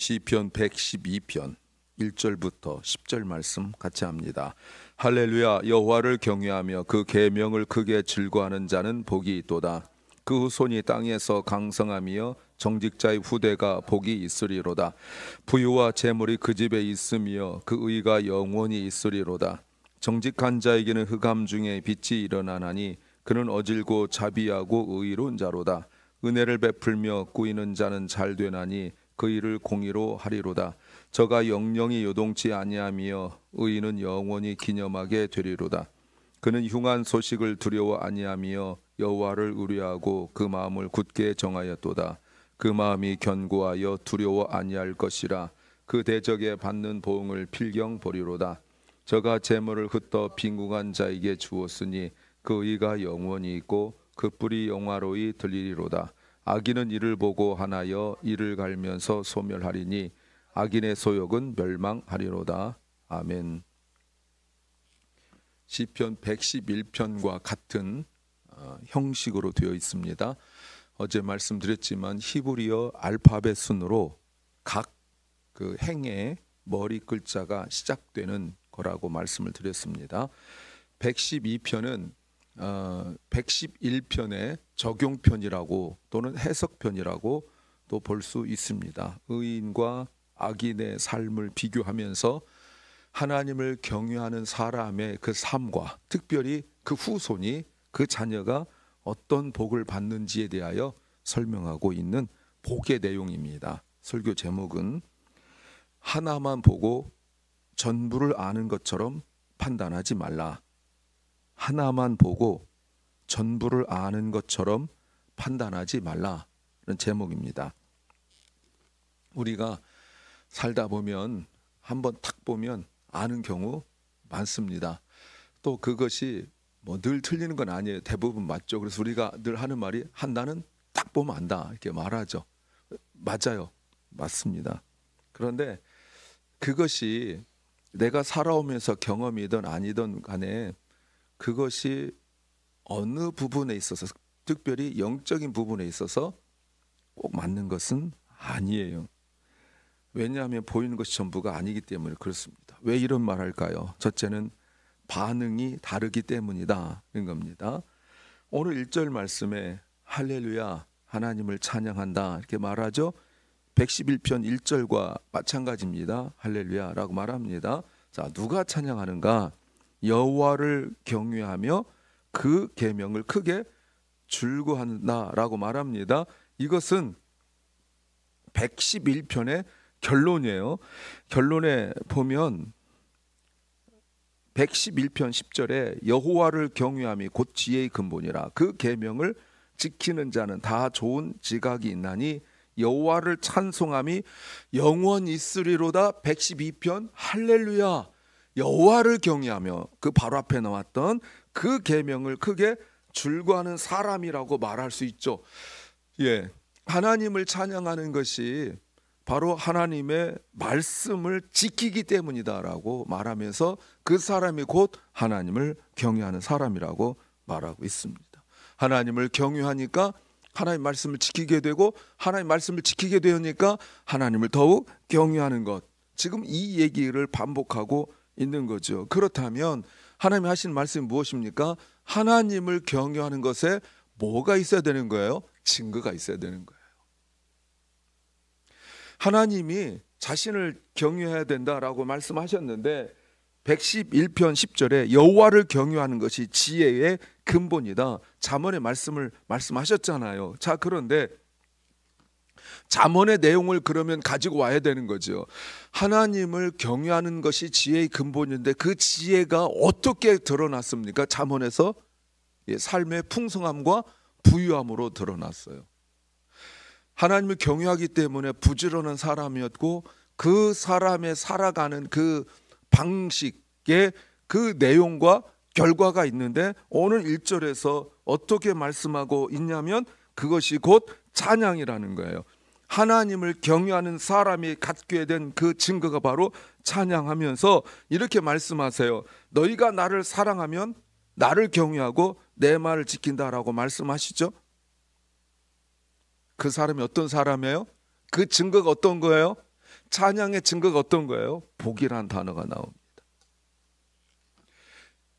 시편 112편 1절부터 10절 말씀 같이 합니다. 할렐루야. 여호와를 경외하며 그 계명을 크게 즐거워하는 자는 복이 있도다. 그 후손이 땅에서 강성하며 정직자의 후대가 복이 있으리로다. 부유와 재물이 그 집에 있으며 그 의가 영원히 있으리로다. 정직한 자에게는 흑암 중에 빛이 일어나나니 그는 어질고 자비하고 의로운 자로다. 은혜를 베풀며 꾸이는 자는 잘 되나니 그 일을 공의로 하리로다. 저가 영영이 요동치 아니하며 의인은 영원히 기념하게 되리로다. 그는 흉한 소식을 두려워 아니하며 여호와를 의뢰하고 그 마음을 굳게 정하였도다. 그 마음이 견고하여 두려워 아니할 것이라. 그 대적에 받는 보응을 필경 보리로다. 저가 재물을 흩어 빈궁한 자에게 주었으니 그 의가 영원히 있고 그 뿔이 영화로이 들리리로다. 악인은 이를 보고 하나여 이를 갈면서 소멸하리니 악인의 소욕은 멸망하리로다. 아멘. 시편 111편과 같은 형식으로 되어 있습니다. 어제 말씀드렸지만 히브리어 알파벳 순으로 각 그 행의 머리 글자가 시작되는 거라고 말씀을 드렸습니다. 112편은 111편의 적용편이라고 또는 해석편이라고 또 볼 수 있습니다. 의인과 악인의 삶을 비교하면서 하나님을 경외하는 사람의 그 삶과 특별히 그 후손이 그 자녀가 어떤 복을 받는지에 대하여 설명하고 있는 복의 내용입니다. 설교 제목은 하나만 보고 전부를 아는 것처럼 판단하지 말라. 하나만 보고 전부를 아는 것처럼 판단하지 말라는 제목입니다. 우리가 살다 보면 한번 탁 보면 아는 경우 많습니다. 또 그것이 뭐 늘 틀리는 건 아니에요. 대부분 맞죠. 그래서 우리가 늘 하는 말이 한다는 딱 보면 안다 이렇게 말하죠. 맞아요. 맞습니다. 그런데 그것이 내가 살아오면서 경험이든 아니든 간에 그것이 어느 부분에 있어서 특별히 영적인 부분에 있어서 꼭 맞는 것은 아니에요. 왜냐하면 보이는 것이 전부가 아니기 때문에 그렇습니다. 왜 이런 말 할까요? 첫째는 반응이 다르기 때문이다 는 겁니다. 오늘 1절 말씀에 할렐루야 하나님을 찬양한다 이렇게 말하죠. 111편 1절과 마찬가지입니다. 할렐루야라고 말합니다. 자, 누가 찬양하는가? 여호와를 경외하며 그 계명을 크게 즐거워한다라고 말합니다. 이것은 111편의 결론이에요. 결론에 보면 111편 10절에 여호와를 경외함이 곧 지혜의 근본이라. 그 계명을 지키는 자는 다 좋은 지각이 있나니 여호와를 찬송함이 영원히 있으리로다. 112편 할렐루야. 여호와를 경외하며 그 바로 앞에 나왔던 그 계명을 크게 즐거워하는 사람이라고 말할 수 있죠. 예, 하나님을 찬양하는 것이 바로 하나님의 말씀을 지키기 때문이다라고 말하면서 그 사람이 곧 하나님을 경외하는 사람이라고 말하고 있습니다. 하나님을 경외하니까 하나님 말씀을 지키게 되고 하나님 말씀을 지키게 되니까 하나님을 더욱 경외하는 것. 지금 이 얘기를 반복하고 있는 거죠. 그렇다면 하나님이 하신 말씀이 무엇입니까? 하나님을 경외하는 것에 뭐가 있어야 되는 거예요? 증거가 있어야 되는 거예요. 하나님이 자신을 경외해야 된다라고 말씀하셨는데 111편 10절에 여호와를 경외하는 것이 지혜의 근본이다. 잠언의 말씀을 말씀하셨잖아요. 자, 그런데 잠언의 내용을 그러면 가지고 와야 되는 거죠. 하나님을 경외하는 것이 지혜의 근본인데 그 지혜가 어떻게 드러났습니까? 잠언에서 삶의 풍성함과 부유함으로 드러났어요. 하나님을 경외하기 때문에 부지런한 사람이었고 그 사람의 살아가는 그 방식의 그 내용과 결과가 있는데 오늘 1절에서 어떻게 말씀하고 있냐면 그것이 곧 찬양이라는 거예요. 하나님을 경외하는 사람이 갖게 된 그 증거가 바로 찬양하면서 이렇게 말씀하세요. 너희가 나를 사랑하면 나를 경외하고 내 말을 지킨다라고 말씀하시죠. 그 사람이 어떤 사람이에요? 그 증거가 어떤 거예요? 찬양의 증거가 어떤 거예요? 복이란 단어가 나옵니다.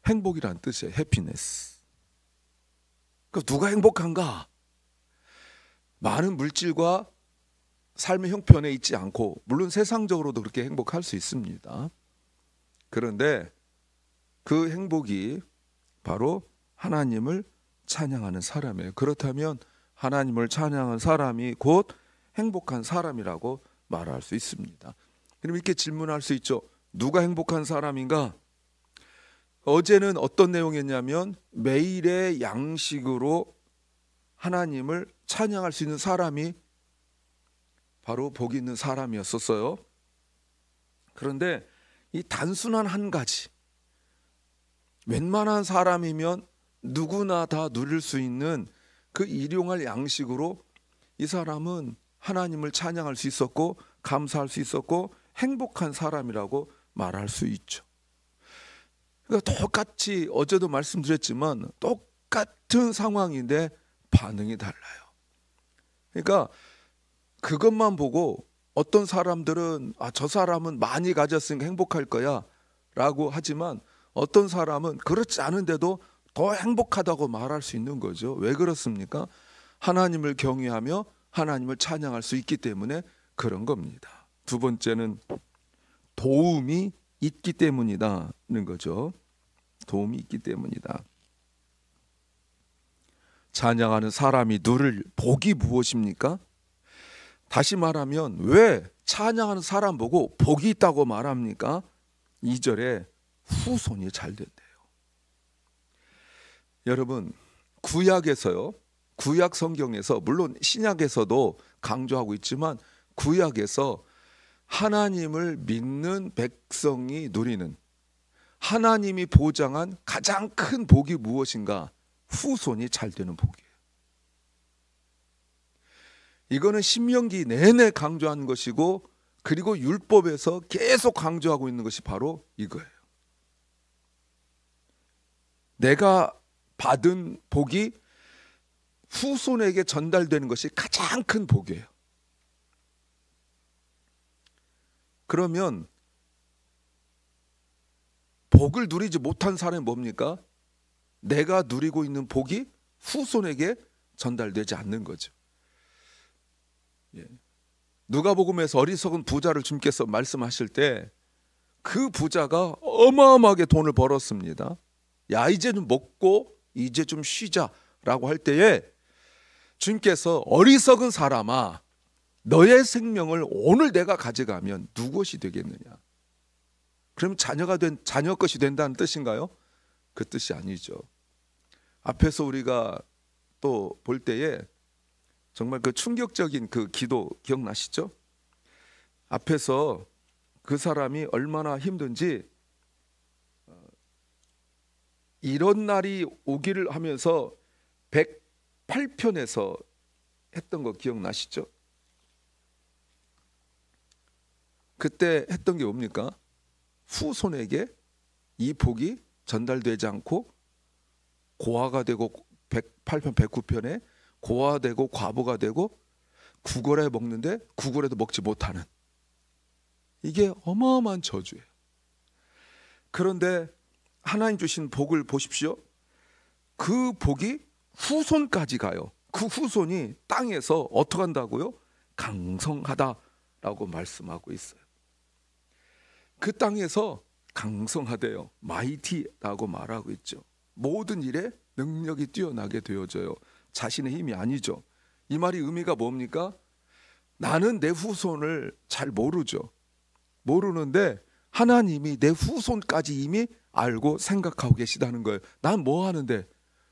행복이란 뜻이에요. 해피네스. 그러니까 누가 행복한가? 많은 물질과 삶의 형편에 있지 않고, 물론 세상적으로도 그렇게 행복할 수 있습니다. 그런데 그 행복이 바로 하나님을 찬양하는 사람이에요. 그렇다면 하나님을 찬양하는 사람이 곧 행복한 사람이라고 말할 수 있습니다. 그럼 이렇게 질문할 수 있죠. 누가 행복한 사람인가? 어제는 어떤 내용이었냐면 매일의 양식으로 하나님을 찬양할 수 있는 사람이 바로 복 있는 사람이었었어요. 그런데 이 단순한 한 가지, 웬만한 사람이면 누구나 다 누릴 수 있는 그 일용할 양식으로 이 사람은 하나님을 찬양할 수 있었고 감사할 수 있었고 행복한 사람이라고 말할 수 있죠. 그러니까 똑같이 어제도 말씀드렸지만 똑같은 상황인데 반응이 달라요. 그러니까 그것만 보고 어떤 사람들은 저 사람은 많이 가졌으니까 행복할 거야 라고 하지만 어떤 사람은 그렇지 않은데도 더 행복하다고 말할 수 있는 거죠. 왜 그렇습니까? 하나님을 경외하며 하나님을 찬양할 수 있기 때문에 그런 겁니다. 두 번째는 도움이 있기 때문이다는 거죠. 도움이 있기 때문이다. 찬양하는 사람이 누릴 복이 무엇입니까? 다시 말하면 왜 찬양하는 사람 보고 복이 있다고 말합니까? 2절에 후손이 잘 된대요. 여러분, 구약에서요, 구약 성경에서 물론 신약에서도 강조하고 있지만 구약에서 하나님을 믿는 백성이 누리는 하나님이 보장한 가장 큰 복이 무엇인가? 후손이 잘 되는 복이에요. 이거는 신명기 내내 강조한 것이고 그리고 율법에서 계속 강조하고 있는 것이 바로 이거예요. 내가 받은 복이 후손에게 전달되는 것이 가장 큰 복이에요. 그러면 복을 누리지 못한 사람이 뭡니까? 내가 누리고 있는 복이 후손에게 전달되지 않는 거죠. 누가복음에서 어리석은 부자를 주님께서 말씀하실 때 그 부자가 어마어마하게 돈을 벌었습니다. 야, 이제 좀 먹고 이제 좀 쉬자라고 할 때에 주님께서 어리석은 사람아, 너의 생명을 오늘 내가 가져가면 누구 것이 되겠느냐? 그럼 자녀 것이 된다는 뜻인가요? 그 뜻이 아니죠. 앞에서 우리가 또 볼 때에 정말 그 충격적인 그 기도 기억나시죠? 앞에서 그 사람이 얼마나 힘든지 이런 날이 오기를 하면서 108편에서 했던 거 기억나시죠? 그때 했던 게 뭡니까? 후손에게 이 복이 전달되지 않고 고아가 되고 108편 109편에 고아되고 과부가 되고 구걸해 먹는데 구걸해도 먹지 못하는, 이게 어마어마한 저주예요. 그런데 하나님 주신 복을 보십시오. 그 복이 후손까지 가요. 그 후손이 땅에서 어떻게 한다고요? 강성하다라고 말씀하고 있어요. 그 땅에서 강성하대요. 마이티라고 말하고 있죠. 모든 일에 능력이 뛰어나게 되어져요. 자신의 힘이 아니죠. 이 말이 의미가 뭡니까? 나는 내 후손을 잘 모르죠. 모르는데 하나님이 내 후손까지 이미 알고 생각하고 계시다는 거예요. 난 뭐 하는데?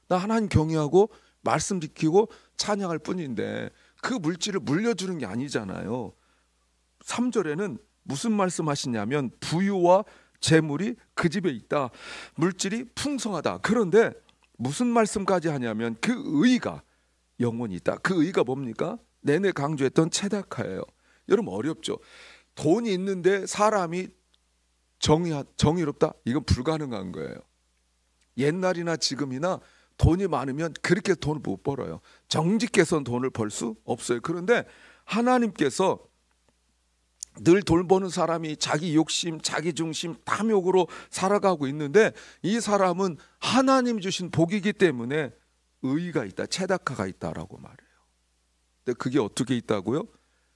나 하나님 경외하고 말씀 지키고 찬양할 뿐인데 그 물질을 물려주는 게 아니잖아요. 3절에는 무슨 말씀하시냐면 부유와 재물이 그 집에 있다. 물질이 풍성하다. 그런데 무슨 말씀까지 하냐면 그 의가 영원히 있다. 그 의가 뭡니까? 내내 강조했던 체다카예요. 여러분 어렵죠. 돈이 있는데 사람이 정의롭다? 이건 불가능한 거예요. 옛날이나 지금이나 돈이 많으면 그렇게 돈을 못 벌어요. 정직해서는 돈을 벌 수 없어요. 그런데 하나님께서 늘 돈 버는 사람이 자기 욕심, 자기 중심, 탐욕으로 살아가고 있는데 이 사람은 하나님 주신 복이기 때문에 의의가 있다, 체다카가 있다라고 말해요. 근데 그게 어떻게 있다고요?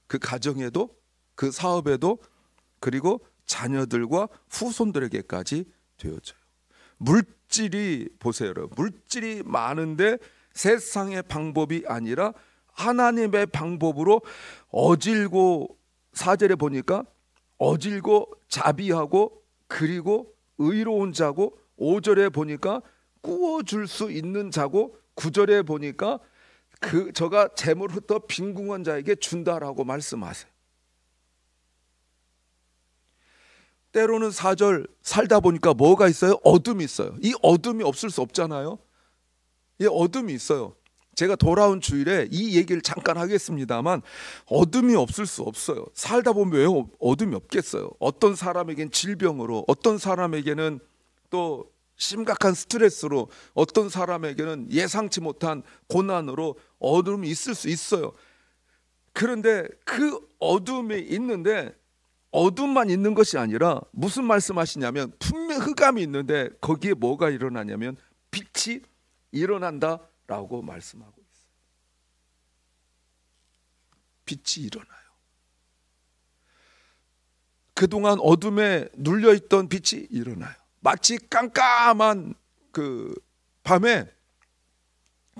그 가정에도, 그 사업에도, 그리고 자녀들과 후손들에게까지 되어져요. 물질이, 보세요 여러분, 물질이 많은데 세상의 방법이 아니라 하나님의 방법으로 어질고, 4절에 보니까 어질고 자비하고 그리고 의로운 자고, 5절에 보니까 꾸어줄 수 있는 자고, 9절에 보니까 저가 재물 흩어 빈궁한 자에게 준다라고 말씀하세요. 때로는 4절 살다 보니까 뭐가 있어요? 어둠이 있어요. 이 어둠이 없을 수 없잖아요. 이 어둠이 있어요. 제가 돌아온 주일에 이 얘기를 잠깐 하겠습니다만 어둠이 없을 수 없어요. 살다 보면 왜 어둠이 없겠어요? 어떤 사람에게는 질병으로, 어떤 사람에게는 또 심각한 스트레스로, 어떤 사람에게는 예상치 못한 고난으로 어둠이 있을 수 있어요. 그런데 그 어둠이 있는데 어둠만 있는 것이 아니라 무슨 말씀하시냐면 분명 흑암이 있는데 거기에 뭐가 일어나냐면 빛이 일어난다라고 말씀하고 있어요. 빛이 일어나요. 그동안 어둠에 눌려있던 빛이 일어나요. 마치 깜깜한 그 밤에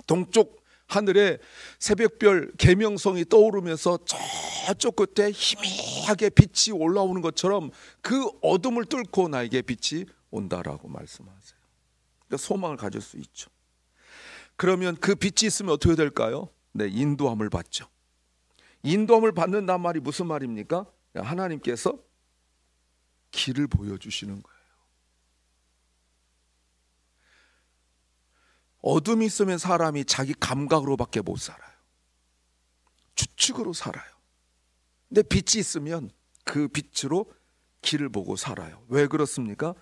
동쪽 하늘에 새벽별 계명성이 떠오르면서 저쪽 끝에 희미하게 빛이 올라오는 것처럼 그 어둠을 뚫고 나에게 빛이 온다라고 말씀하세요. 그러니까 소망을 가질 수 있죠. 그러면 그 빛이 있으면 어떻게 될까요? 네, 인도함을 받죠. 인도함을 받는단 말이 무슨 말입니까? 하나님께서 길을 보여주시는 거예요. 어둠이 있으면 사람이 자기 감각으로밖에 못 살아요. 추측으로 살아요. 근데 빛이 있으면 그 빛으로 길을 보고 살아요. 왜 그렇습니까?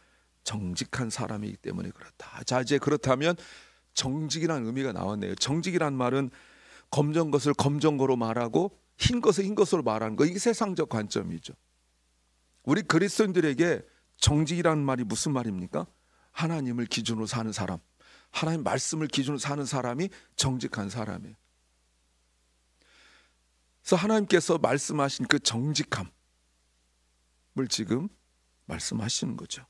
정직한 사람이기 때문에 그렇다. 자, 이제 그렇다면 정직이라는 의미가 나왔네요. 정직이란 말은 검정 것을 검정 거로 말하고 흰 것을 흰 것으로 말하는 거, 이게 세상적 관점이죠. 우리 그리스도인들에게 정직이라는 말이 무슨 말입니까? 하나님을 기준으로 사는 사람, 하나님 말씀을 기준으로 사는 사람이 정직한 사람이에요. 그래서 하나님께서 말씀하신 그 정직함을 지금 말씀하시는 거죠.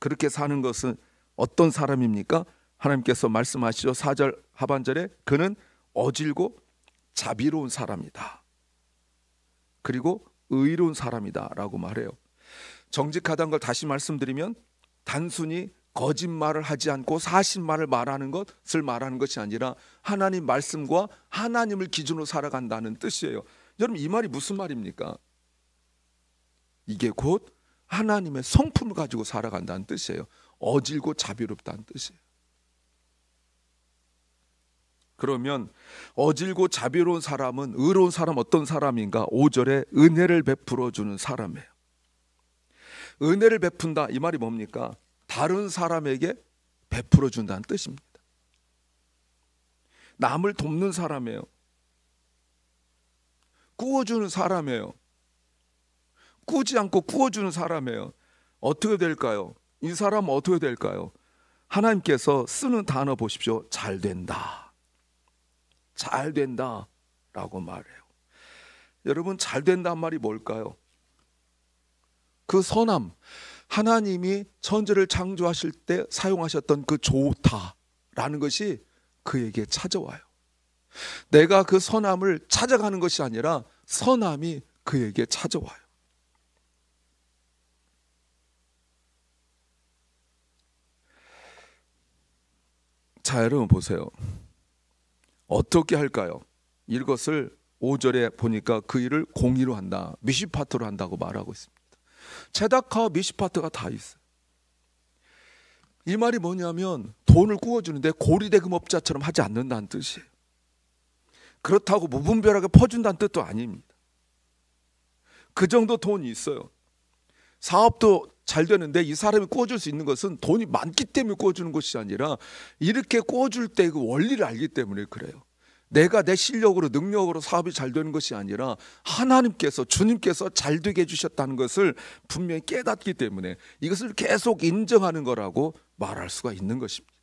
그렇게 사는 것은 어떤 사람입니까? 하나님께서 말씀하시죠. 4절 하반절에 그는 어질고 자비로운 사람이다. 그리고 의로운 사람이다 라고 말해요. 정직하다는 걸 다시 말씀드리면 단순히 거짓말을 하지 않고 사실말을 말하는 것을 말하는 것이 아니라 하나님 말씀과 하나님을 기준으로 살아간다는 뜻이에요. 여러분, 이 말이 무슨 말입니까? 이게 곧 하나님의 성품을 가지고 살아간다는 뜻이에요. 어질고 자비롭다는 뜻이에요. 그러면 어질고 자비로운 사람은, 의로운 사람 어떤 사람인가? 5절에 은혜를 베풀어 주는 사람이에요. 은혜를 베푼다, 이 말이 뭡니까? 다른 사람에게 베풀어 준다는 뜻입니다. 남을 돕는 사람이에요. 꾸어주는 사람이에요. 꾸지 않고 꾸어주는 사람이에요. 어떻게 될까요? 이 사람은 어떻게 될까요? 하나님께서 쓰는 단어 보십시오. 잘 된다. 잘 된다 라고 말해요. 여러분, 잘 된다는 말이 뭘까요? 그 선함, 하나님이 천지를 창조하실 때 사용하셨던 그 좋다라는 것이 그에게 찾아와요. 내가 그 선함을 찾아가는 것이 아니라 선함이 그에게 찾아와요. 자, 여러분 보세요. 어떻게 할까요? 이것을 5절에 보니까 그 일을 공의로 한다, 미시파트로 한다고 말하고 있습니다. 체다카와 미시파트가 다 있어요. 이 말이 뭐냐면 돈을 구워주는데 고리대금업자처럼 하지 않는다는 뜻이에요. 그렇다고 무분별하게 퍼준다는 뜻도 아닙니다. 그 정도 돈이 있어요. 사업도 잘 되는데 이 사람이 구워줄 수 있는 것은 돈이 많기 때문에 구워주는 것이 아니라 이렇게 구워줄 때 그 원리를 알기 때문에 그래요. 내가 내 실력으로 능력으로 사업이 잘 되는 것이 아니라 하나님께서 주님께서 잘 되게 해주셨다는 것을 분명히 깨닫기 때문에 이것을 계속 인정하는 거라고 말할 수가 있는 것입니다.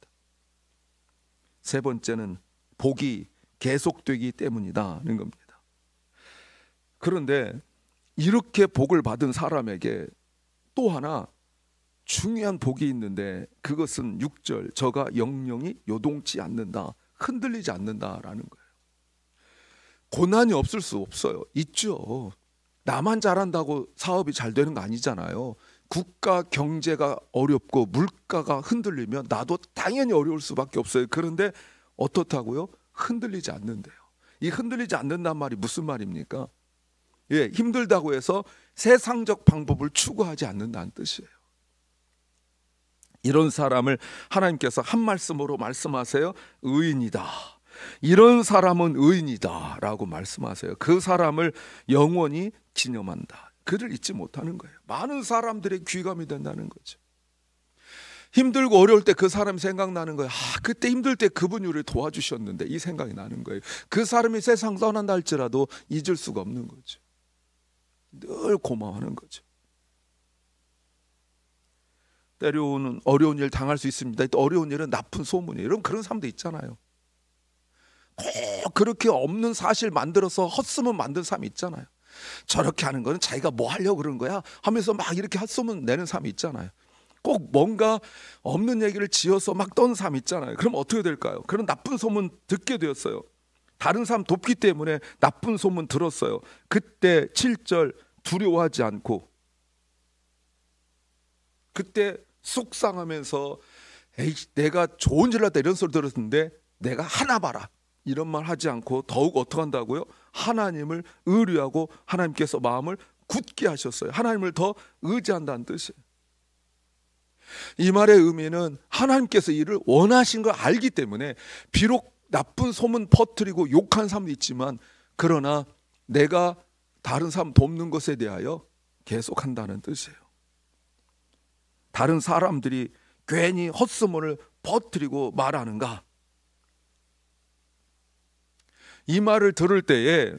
세 번째는 복이 계속되기 때문이다는 겁니다. 그런데 이렇게 복을 받은 사람에게 또 하나 중요한 복이 있는데 그것은 6절 저가 영영이 요동치 않는다, 흔들리지 않는다라는 거예요. 고난이 없을 수 없어요. 있죠. 나만 잘한다고 사업이 잘 되는 거 아니잖아요. 국가 경제가 어렵고 물가가 흔들리면 나도 당연히 어려울 수밖에 없어요. 그런데 어떻다고요? 흔들리지 않는데요. 이 흔들리지 않는단 말이 무슨 말입니까? 예, 힘들다고 해서 세상적 방법을 추구하지 않는다는 뜻이에요. 이런 사람을 하나님께서 한 말씀으로 말씀하세요. 의인이다. 이런 사람은 의인이다 라고 말씀하세요. 그 사람을 영원히 기념한다. 그를 잊지 못하는 거예요. 많은 사람들의 귀감이 된다는 거죠. 힘들고 어려울 때 그 사람이 생각나는 거예요. 그때 힘들 때 그분이 우리를 도와주셨는데 이 생각이 나는 거예요. 그 사람이 세상 떠난다 할지라도 잊을 수가 없는 거죠. 늘 고마워하는 거죠. 때려오는 어려운 일 당할 수 있습니다. 또 어려운 일은 나쁜 소문이에요. 여러분 그런 사람도 있잖아요. 꼭 그렇게 없는 사실 만들어서 헛소문 만든 사람이 있잖아요. 저렇게 하는 거는 자기가 뭐 하려고 그러는 거야 하면서 막 이렇게 헛소문 내는 사람이 있잖아요. 꼭 뭔가 없는 얘기를 지어서 막 떠는 사람 있잖아요. 그럼 어떻게 될까요? 그런 나쁜 소문 듣게 되었어요. 다른 사람 돕기 때문에 나쁜 소문 들었어요. 그때 7절 두려워하지 않고 그때 속상하면서 에이 내가 좋은 일 하다 이런 소리 들었는데 내가 하나 봐라 이런 말 하지 않고 더욱 어떻게 한다고요? 하나님을 의뢰하고 하나님께서 마음을 굳게 하셨어요. 하나님을 더 의지한다는 뜻이에요. 이 말의 의미는 하나님께서 이를 원하신 걸 알기 때문에 비록 나쁜 소문 퍼뜨리고 욕한 사람도 있지만 그러나 내가 다른 사람 돕는 것에 대하여 계속한다는 뜻이에요. 다른 사람들이 괜히 헛소문을 퍼뜨리고 말하는가? 이 말을 들을 때에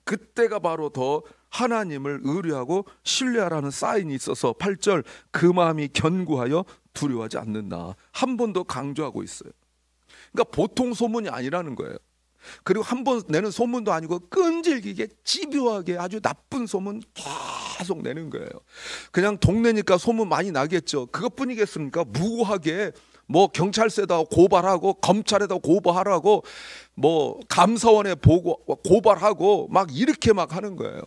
그때가 바로 더 하나님을 의뢰하고 신뢰하라는 사인이 있어서 8절 그 마음이 견고하여 두려워하지 않는다. 한 번 더 강조하고 있어요. 그러니까 보통 소문이 아니라는 거예요. 그리고 한 번 내는 소문도 아니고 끈질기게 집요하게 아주 나쁜 소문 계속 내는 거예요. 그냥 동네니까 소문 많이 나겠죠. 그것뿐이겠습니까? 무고하게 뭐 경찰서에다 고발하고 검찰에다 고발하고 뭐 감사원에 고발하고 막 이렇게 막 하는 거예요.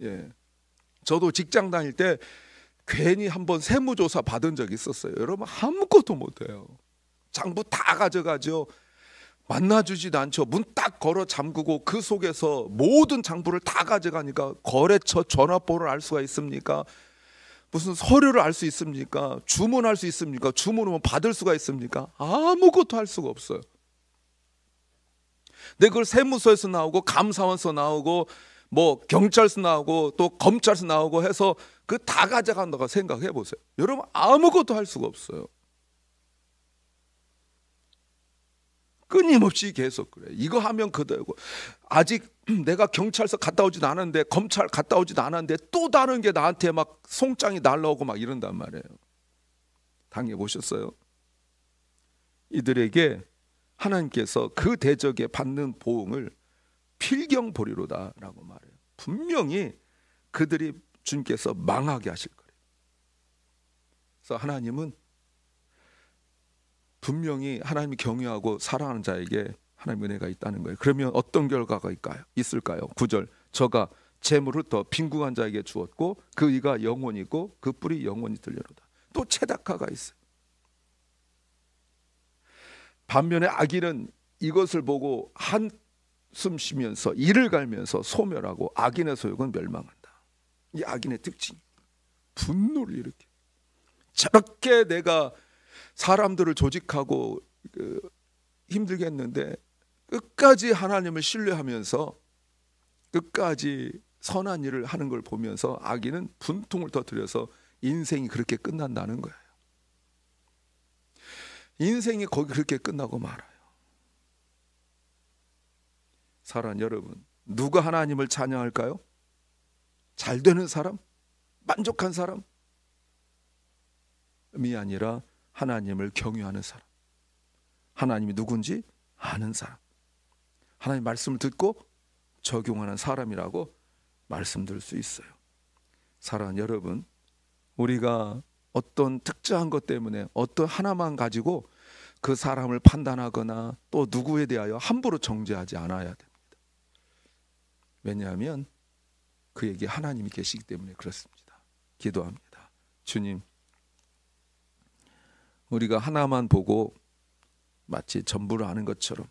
예. 저도 직장 다닐 때 괜히 한번 세무조사 받은 적이 있었어요. 여러분 아무것도 못해요. 장부 다 가져가죠. 만나주지도 않죠. 문 딱 걸어 잠그고 그 속에서 모든 장부를 다 가져가니까 거래처 전화번호를 알 수가 있습니까? 무슨 서류를 알 수 있습니까? 주문할 수 있습니까? 주문하면 받을 수가 있습니까? 아무것도 할 수가 없어요. 근데 그걸 세무서에서 나오고 감사원서 나오고 뭐 경찰서 나오고 또 검찰서 나오고 해서 그 다 가져간다고 생각해 보세요. 여러분 아무것도 할 수가 없어요. 끊임없이 계속 그래. 이거 하면 그대고 아직 내가 경찰서 갔다 오지도 않았는데 검찰 갔다 오지도 않았는데 또 다른 게 나한테 막 송장이 날라오고 막 이런단 말이에요. 당해보셨어요? 이들에게 하나님께서 그 대적에 받는 보응을 필경보리로다 라고 말해요. 분명히 그들이 주님께서 망하게 하실 거예요. 그래서 하나님은 분명히 하나님이 경외하고 사랑하는 자에게 하나님의 은혜가 있다는 거예요. 그러면 어떤 결과가 있을까요? 9절 저가 재물을 더 빈궁한 자에게 주었고 그 이가 영원이고 그 뿔이 영원히 들려로다. 또 체다카가 있어요. 반면에 악인은 이것을 보고 한숨 쉬면서 이를 갈면서 소멸하고 악인의 소욕은 멸망한다. 이 악인의 특징 분노를 일으켜. 저렇게 내가 사람들을 조직하고 힘들게 했는데 끝까지 하나님을 신뢰하면서 끝까지 선한 일을 하는 걸 보면서 악인은 분통을 터뜨려서 인생이 그렇게 끝난다는 거예요. 인생이 거기 그렇게 끝나고 말아요. 사랑하는 여러분, 누가 하나님을 찬양할까요? 잘 되는 사람? 만족한 사람이 아니라 하나님을 경외하는 사람, 하나님이 누군지 아는 사람, 하나님 말씀을 듣고 적용하는 사람이라고 말씀드릴 수 있어요. 사랑하는 여러분, 우리가 어떤 특정한 것 때문에 어떤 하나만 가지고 그 사람을 판단하거나 또 누구에 대하여 함부로 정죄하지 않아야 됩니다. 왜냐하면 그에게 하나님이 계시기 때문에 그렇습니다. 기도합니다. 주님, 우리가 하나만 보고 마치 전부를 아는 것처럼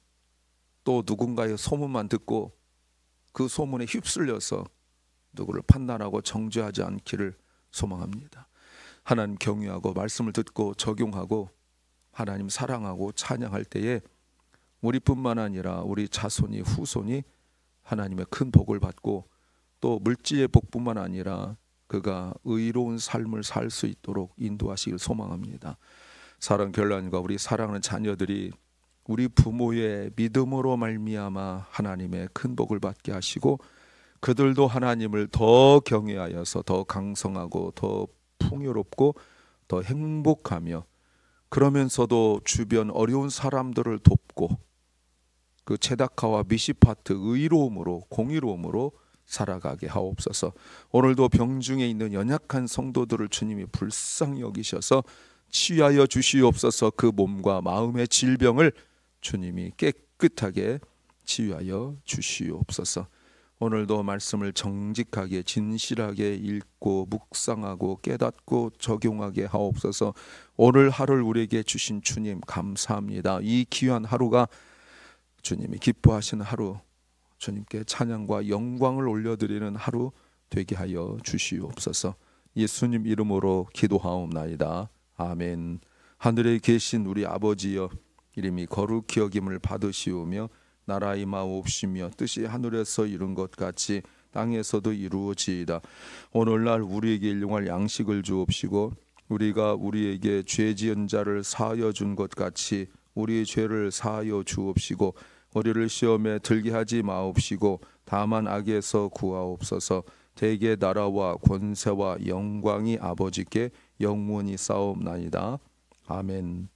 또 누군가의 소문만 듣고 그 소문에 휩쓸려서 누구를 판단하고 정죄하지 않기를 소망합니다. 하나님 경외하고 말씀을 듣고 적용하고 하나님 사랑하고 찬양할 때에 우리뿐만 아니라 우리 자손이 후손이 하나님의 큰 복을 받고 또 물질의 복뿐만 아니라 그가 의로운 삶을 살 수 있도록 인도하시길 소망합니다. 사랑 결란과 우리 사랑하는 자녀들이 우리 부모의 믿음으로 말미암아 하나님의 큰 복을 받게 하시고 그들도 하나님을 더 경외하여서 더 강성하고 더 풍요롭고 더 행복하며 그러면서도 주변 어려운 사람들을 돕고 그 체다카와 미시파트 의로움으로 공의로움으로 살아가게 하옵소서. 오늘도 병중에 있는 연약한 성도들을 주님이 불쌍히 여기셔서 치유하여 주시옵소서. 그 몸과 마음의 질병을 주님이 깨끗하게 치유하여 주시옵소서. 오늘도 말씀을 정직하게 진실하게 읽고 묵상하고 깨닫고 적용하게 하옵소서. 오늘 하루를 우리에게 주신 주님 감사합니다. 이 귀한 하루가 주님이 기뻐하시는 하루, 주님께 찬양과 영광을 올려드리는 하루 되게 하여 주시옵소서. 예수님 이름으로 기도하옵나이다. 아멘. 하늘에 계신 우리 아버지여, 이름이 거룩히 여김을 받으시오며 나라 임하옵시며 뜻이 하늘에서 이룬 것 같이 땅에서도 이루어지이다. 오늘날 우리에게 일용할 양식을 주옵시고 우리가 우리에게 죄 지은 자를 사하여 준 것 같이 우리의 죄를 사하여 주옵시고 우리를 시험에 들게 하지 마옵시고 다만 악에서 구하옵소서. 대개 나라와 권세와 영광이 아버지께 영원히 싸움나이다. 아멘.